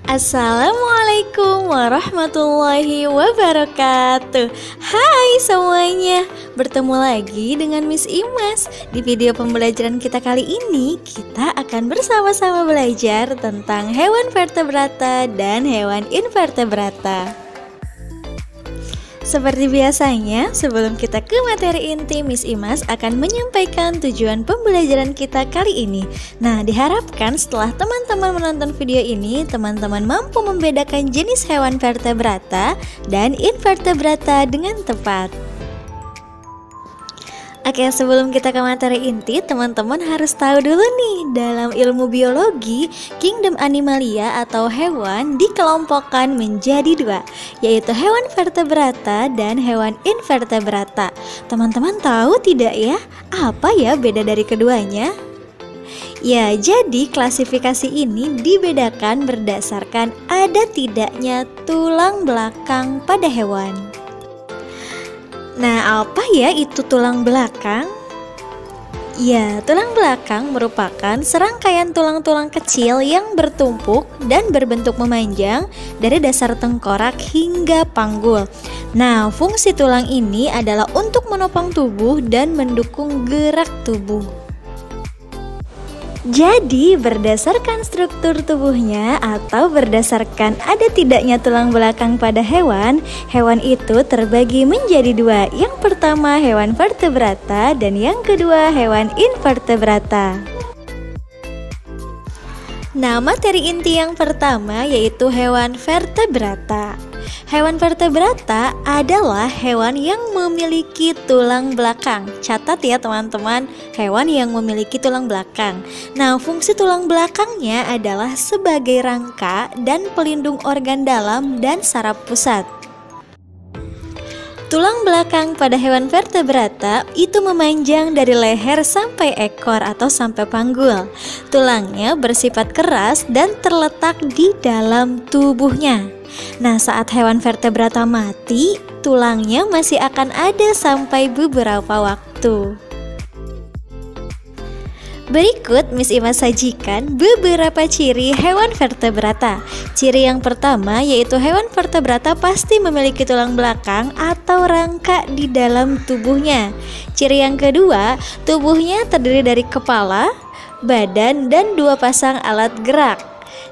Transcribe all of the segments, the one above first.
Assalamualaikum warahmatullahi wabarakatuh. Hai semuanya, bertemu lagi dengan Miss Imas. Di video pembelajaran kita kali ini, kita akan bersama-sama belajar tentang hewan vertebrata dan hewan invertebrata. Seperti biasanya, sebelum kita ke materi inti, Miss Imas akan menyampaikan tujuan pembelajaran kita kali ini. Nah, diharapkan setelah teman-teman menonton video ini, teman-teman mampu membedakan jenis hewan vertebrata dan invertebrata dengan tepat. Oke, sebelum kita ke materi inti, teman-teman harus tahu dulu nih, dalam ilmu biologi, kingdom Animalia atau hewan dikelompokkan menjadi dua, yaitu hewan vertebrata dan hewan invertebrata. Teman-teman tahu tidak ya, apa ya beda dari keduanya? Ya, jadi klasifikasi ini dibedakan berdasarkan ada tidaknya tulang belakang pada hewan. Nah, apa ya itu tulang belakang? Ya, tulang belakang merupakan serangkaian tulang-tulang kecil yang bertumpuk dan berbentuk memanjang dari dasar tengkorak hingga panggul. Nah, fungsi tulang ini adalah untuk menopang tubuh dan mendukung gerak tubuh. Jadi, berdasarkan struktur tubuhnya atau berdasarkan ada tidaknya tulang belakang pada hewan, hewan itu terbagi menjadi dua. Yang pertama hewan vertebrata dan yang kedua hewan invertebrata. Nah, materi inti yang pertama yaitu hewan vertebrata. Hewan vertebrata adalah hewan yang memiliki tulang belakang. Catat ya teman-teman, hewan yang memiliki tulang belakang. Nah, fungsi tulang belakangnya adalah sebagai rangka dan pelindung organ dalam dan saraf pusat. Tulang belakang pada hewan vertebrata itu memanjang dari leher sampai ekor atau sampai panggul. Tulangnya bersifat keras dan terletak di dalam tubuhnya. Nah, saat hewan vertebrata mati, tulangnya masih akan ada sampai beberapa waktu. Berikut Miss Imas sajikan beberapa ciri hewan vertebrata. Ciri yang pertama yaitu hewan vertebrata pasti memiliki tulang belakang atau rangka di dalam tubuhnya. Ciri yang kedua, tubuhnya terdiri dari kepala, badan, dan dua pasang alat gerak.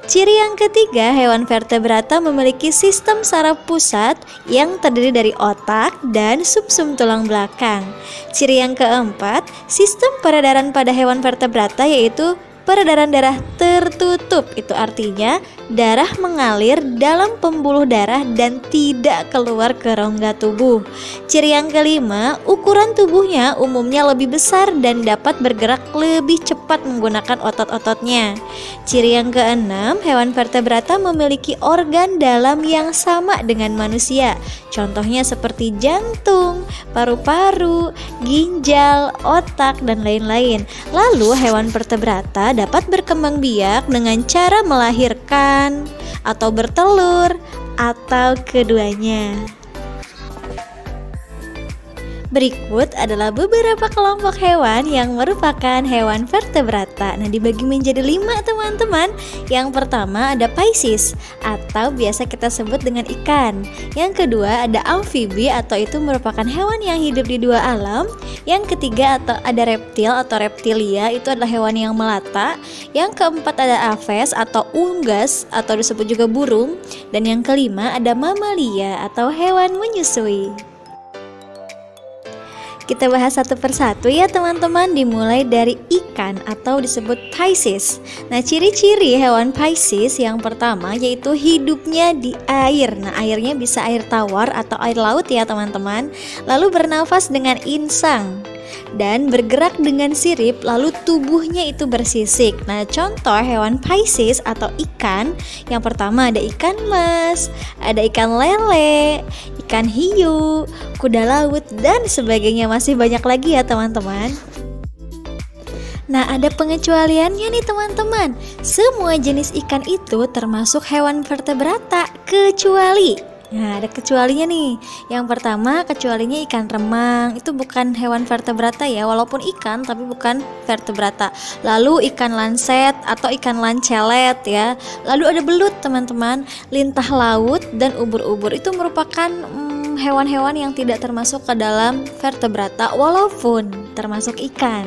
Ciri yang ketiga, hewan vertebrata memiliki sistem saraf pusat yang terdiri dari otak dan sumsum tulang belakang. Ciri yang keempat, sistem peredaran pada hewan vertebrata yaitu peredaran darah tertutup. Itu artinya darah mengalir dalam pembuluh darah dan tidak keluar ke rongga tubuh. Ciri yang kelima, ukuran tubuhnya umumnya lebih besar dan dapat bergerak lebih cepat menggunakan otot-ototnya. Ciri yang keenam, hewan vertebrata memiliki organ dalam yang sama dengan manusia. Contohnya seperti jantung, paru-paru, ginjal, otak, dan lain-lain. Lalu hewan vertebrata dapat berkembang biak dengan cara melahirkan atau bertelur atau keduanya. Berikut adalah beberapa kelompok hewan yang merupakan hewan vertebrata. Nah, dibagi menjadi 5 teman-teman. Yang pertama ada Pisces atau biasa kita sebut dengan ikan. Yang kedua ada amfibi atau itu merupakan hewan yang hidup di dua alam. Yang ketiga ada reptil atau reptilia, itu adalah hewan yang melata. Yang keempat ada aves atau unggas atau disebut juga burung. Dan yang kelima ada mamalia atau hewan menyusui. Kita bahas satu persatu ya teman-teman, dimulai dari ikan atau disebut Pisces. Nah, ciri-ciri hewan Pisces yang pertama yaitu hidupnya di air. Nah, airnya bisa air tawar atau air laut ya teman-teman. Lalu bernafas dengan insang dan bergerak dengan sirip, lalu tubuhnya itu bersisik. Nah, contoh hewan Pisces atau ikan yang pertama ada ikan mas, ada ikan lele, ikan hiu, kuda laut, dan sebagainya. Masih banyak lagi ya teman-teman. Nah, ada pengecualiannya nih teman-teman. Semua jenis ikan itu termasuk hewan vertebrata kecuali Nah, ada kecualinya nih. Yang pertama, kecualinya ikan remang. Itu bukan hewan vertebrata ya, walaupun ikan tapi bukan vertebrata. Lalu ikan lanset atau ikan lancelet ya. Lalu ada belut, teman-teman, lintah laut dan ubur-ubur. Itu merupakan hewan-hewan yang tidak termasuk ke dalam vertebrata walaupun termasuk ikan.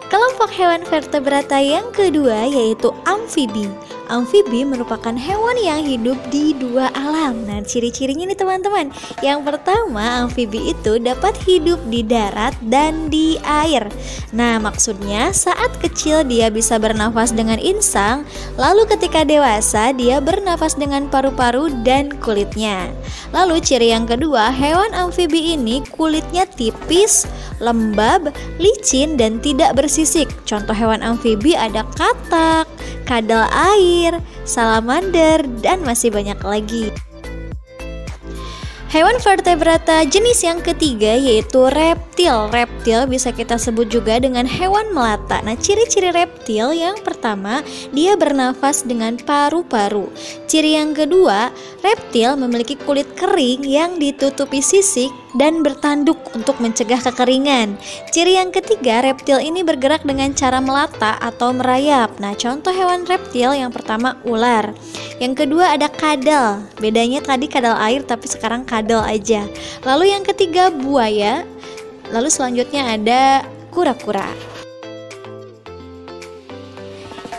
Kelompok hewan vertebrata yang kedua yaitu amfibi. Amfibi merupakan hewan yang hidup di dua alam. Nah, ciri-cirinya nih teman-teman. Yang pertama, amfibi itu dapat hidup di darat dan di air. Nah, maksudnya saat kecil dia bisa bernafas dengan insang, lalu ketika dewasa dia bernafas dengan paru-paru dan kulitnya. Lalu ciri yang kedua, hewan amfibi ini kulitnya tipis, lembab, licin dan tidak bersisik. Contoh hewan amfibi ada katak, kadal air, salamander, dan masih banyak lagi. Hewan vertebrata jenis yang ketiga yaitu reptil. Reptil bisa kita sebut juga dengan hewan melata. Nah, ciri-ciri reptil yang pertama, dia bernafas dengan paru-paru. Ciri yang kedua, reptil memiliki kulit kering yang ditutupi sisik dan bertanduk untuk mencegah kekeringan. Ciri yang ketiga, reptil ini bergerak dengan cara melata atau merayap. Nah, contoh hewan reptil yang pertama ular. Yang kedua ada kadal. Bedanya tadi kadal air tapi sekarang kadal aja. Lalu yang ketiga buaya. Lalu selanjutnya ada kura-kura.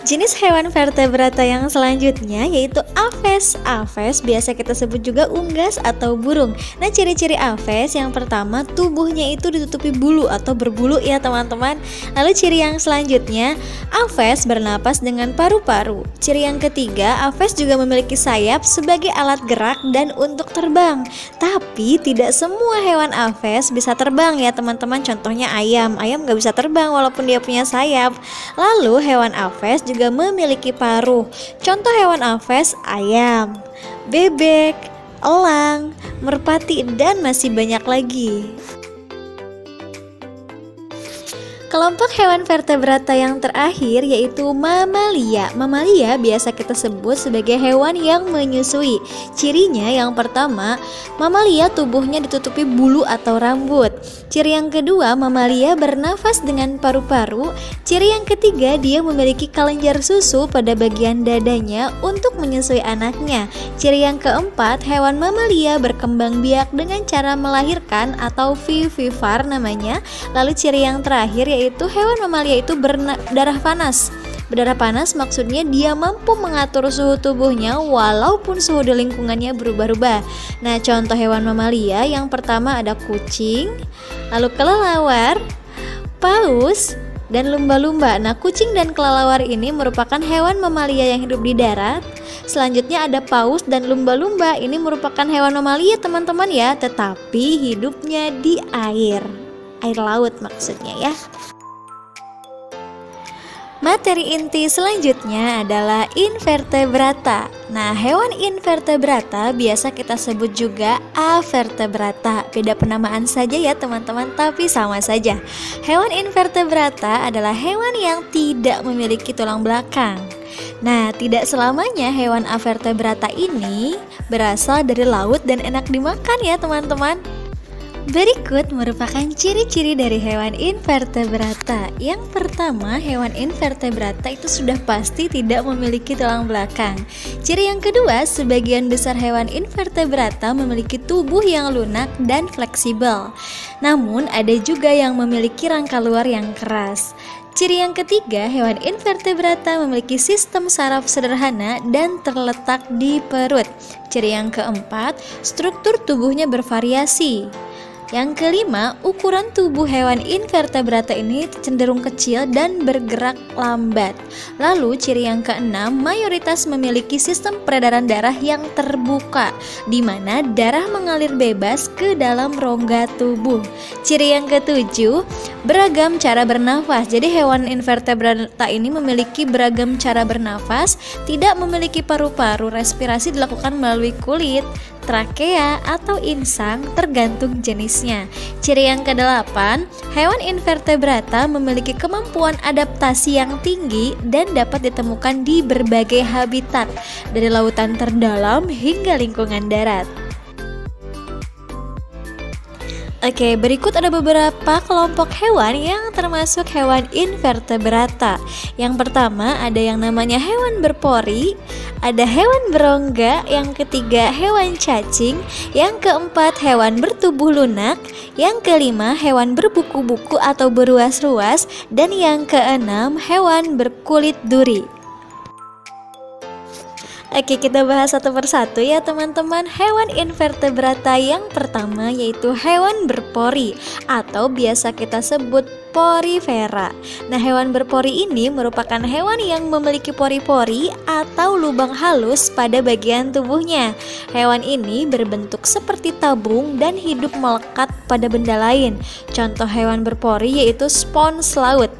Jenis hewan vertebrata yang selanjutnya yaitu aves. Aves biasa kita sebut juga unggas atau burung. Nah, ciri-ciri aves yang pertama, tubuhnya itu ditutupi bulu atau berbulu ya teman-teman. Lalu ciri yang selanjutnya, aves bernapas dengan paru-paru. Ciri yang ketiga, aves juga memiliki sayap sebagai alat gerak dan untuk terbang. Tapi tidak semua hewan aves bisa terbang ya teman-teman. Contohnya ayam. Ayam gak bisa terbang walaupun dia punya sayap. Lalu hewan aves juga memiliki paruh. Contoh hewan aves ayam, bebek, elang, merpati, dan masih banyak lagi. Kelompok hewan vertebrata yang terakhir yaitu mamalia. Mamalia biasa kita sebut sebagai hewan yang menyusui. Cirinya yang pertama, mamalia tubuhnya ditutupi bulu atau rambut. Ciri yang kedua, mamalia bernafas dengan paru-paru. Ciri yang ketiga, dia memiliki kelenjar susu pada bagian dadanya untuk menyusui anaknya. Ciri yang keempat, hewan mamalia berkembang biak dengan cara melahirkan atau vivipar namanya. Lalu ciri yang terakhir yaitu hewan mamalia itu berdarah panas. Berdarah panas maksudnya dia mampu mengatur suhu tubuhnya walaupun suhu di lingkungannya berubah-ubah. Nah, contoh hewan mamalia yang pertama ada kucing, lalu kelelawar, paus, dan lumba-lumba. Nah, kucing dan kelelawar ini merupakan hewan mamalia yang hidup di darat. Selanjutnya ada paus dan lumba-lumba. Ini merupakan hewan mamalia teman-teman ya, tetapi hidupnya di air laut maksudnya ya. Materi inti selanjutnya adalah invertebrata. Nah, hewan invertebrata biasa kita sebut juga avertebrata. Beda penamaan saja ya teman-teman, tapi sama saja. Hewan invertebrata adalah hewan yang tidak memiliki tulang belakang. Nah, tidak selamanya hewan avertebrata ini berasal dari laut dan enak dimakan ya teman-teman. Berikut merupakan ciri-ciri dari hewan invertebrata. Yang pertama, hewan invertebrata itu sudah pasti tidak memiliki tulang belakang. Ciri yang kedua, sebagian besar hewan invertebrata memiliki tubuh yang lunak dan fleksibel. Namun, ada juga yang memiliki rangka luar yang keras. Ciri yang ketiga, hewan invertebrata memiliki sistem saraf sederhana dan terletak di perut. Ciri yang keempat, struktur tubuhnya bervariasi. Yang kelima, ukuran tubuh hewan invertebrata ini cenderung kecil dan bergerak lambat. Lalu ciri yang keenam, mayoritas memiliki sistem peredaran darah yang terbuka, di mana darah mengalir bebas ke dalam rongga tubuh. Ciri yang ketujuh, beragam cara bernafas. Jadi hewan invertebrata ini memiliki beragam cara bernafas, tidak memiliki paru-paru, respirasi dilakukan melalui kulit, trakea, atau insang tergantung jenis jenisnya. Ciri yang kedelapan, hewan invertebrata memiliki kemampuan adaptasi yang tinggi dan dapat ditemukan di berbagai habitat, dari lautan terdalam hingga lingkungan darat. Oke, berikut ada beberapa kelompok hewan yang termasuk hewan invertebrata. Yang pertama ada yang namanya hewan berpori, ada hewan berongga, yang ketiga hewan cacing, yang keempat hewan bertubuh lunak, yang kelima hewan berbuku-buku atau beruas-ruas, dan yang keenam hewan berkulit duri. Oke, kita bahas satu persatu ya teman-teman. Hewan invertebrata yang pertama yaitu hewan berpori atau biasa kita sebut porifera. Nah, hewan berpori ini merupakan hewan yang memiliki pori-pori atau lubang halus pada bagian tubuhnya. Hewan ini berbentuk seperti tabung dan hidup melekat pada benda lain. Contoh hewan berpori yaitu spons laut.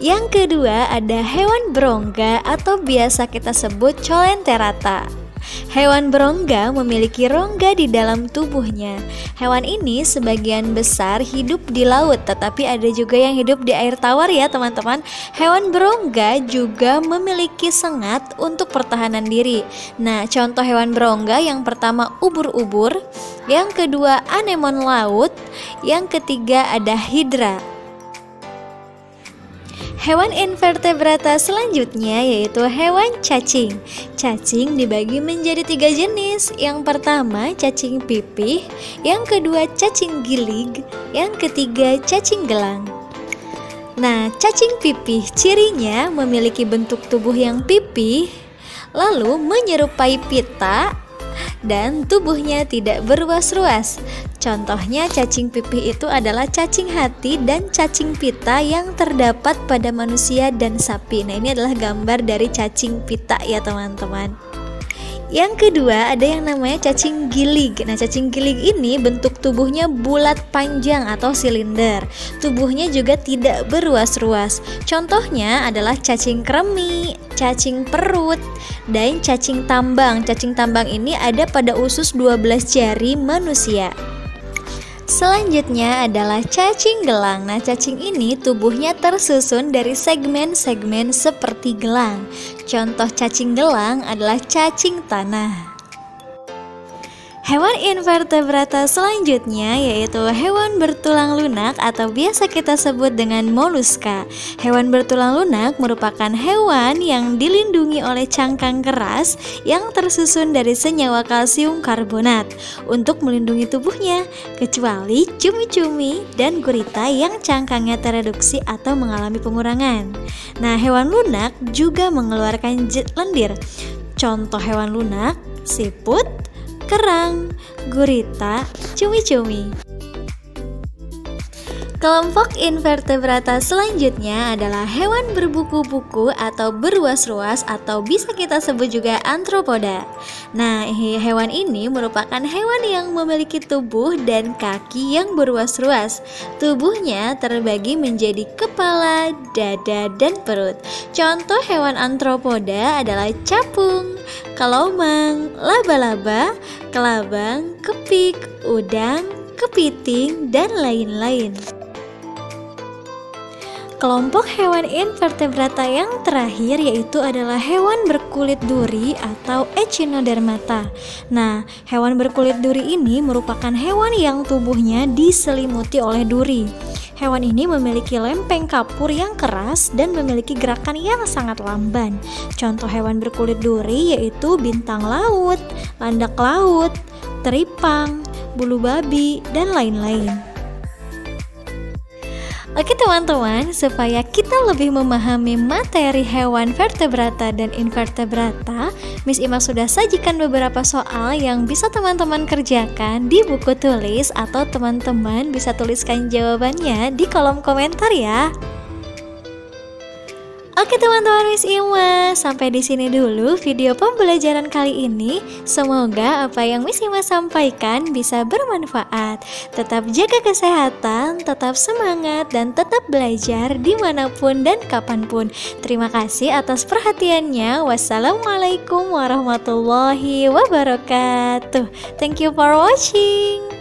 Yang kedua ada hewan berongga atau biasa kita sebut colenterata. Hewan berongga memiliki rongga di dalam tubuhnya. Hewan ini sebagian besar hidup di laut, tetapi ada juga yang hidup di air tawar ya teman-teman. Hewan berongga juga memiliki sengat untuk pertahanan diri. Nah, contoh hewan berongga yang pertama ubur-ubur, yang kedua anemon laut, yang ketiga ada hidra. Hewan invertebrata selanjutnya yaitu hewan cacing. Cacing dibagi menjadi 3 jenis. Yang pertama cacing pipih, yang kedua cacing gilig, yang ketiga cacing gelang. Nah, cacing pipih cirinya memiliki bentuk tubuh yang pipih, lalu menyerupai pita, dan tubuhnya tidak beruas-ruas. Contohnya cacing pipih itu adalah cacing hati dan cacing pita yang terdapat pada manusia dan sapi. Nah, ini adalah gambar dari cacing pita ya teman-teman. Yang kedua ada yang namanya cacing gilig. Nah, cacing gilig ini bentuk tubuhnya bulat panjang atau silinder. Tubuhnya juga tidak beruas-ruas. Contohnya adalah cacing kremi, cacing perut, dan cacing tambang. Cacing tambang ini ada pada usus 12 jari manusia. Selanjutnya adalah cacing gelang. Nah, cacing ini tubuhnya tersusun dari segmen-segmen seperti gelang. Contoh cacing gelang adalah cacing tanah. Hewan invertebrata selanjutnya yaitu hewan bertulang lunak atau biasa kita sebut dengan moluska. Hewan bertulang lunak merupakan hewan yang dilindungi oleh cangkang keras yang tersusun dari senyawa kalsium karbonat untuk melindungi tubuhnya, kecuali cumi-cumi dan gurita yang cangkangnya tereduksi atau mengalami pengurangan. Nah, hewan lunak juga mengeluarkan lendir. Contoh hewan lunak, siput, kerang, gurita, cumi-cumi. Kelompok invertebrata selanjutnya adalah hewan berbuku-buku atau beruas-ruas atau bisa kita sebut juga antropoda. Nah, hewan ini merupakan hewan yang memiliki tubuh dan kaki yang beruas-ruas. Tubuhnya terbagi menjadi kepala, dada, dan perut. Contoh hewan antropoda adalah capung, kelomang, laba-laba, kelabang, kepik, udang, kepiting, dan lain-lain. Kelompok hewan invertebrata yang terakhir yaitu adalah hewan berkulit duri atau echinodermata. Nah, hewan berkulit duri ini merupakan hewan yang tubuhnya diselimuti oleh duri. Hewan ini memiliki lempeng kapur yang keras dan memiliki gerakan yang sangat lamban. Contoh hewan berkulit duri yaitu bintang laut, landak laut, teripang, bulu babi, dan lain-lain. Oke teman-teman, supaya kita lebih memahami materi hewan vertebrata dan invertebrata, Miss Ima sudah sajikan beberapa soal yang bisa teman-teman kerjakan di buku tulis atau teman-teman bisa tuliskan jawabannya di kolom komentar ya. Oke teman-teman Miss Ima, sampai di sini dulu video pembelajaran kali ini. Semoga apa yang Miss Ima sampaikan bisa bermanfaat. Tetap jaga kesehatan, tetap semangat, dan tetap belajar dimanapun dan kapanpun. Terima kasih atas perhatiannya. Wassalamualaikum warahmatullahi wabarakatuh. Thank you for watching.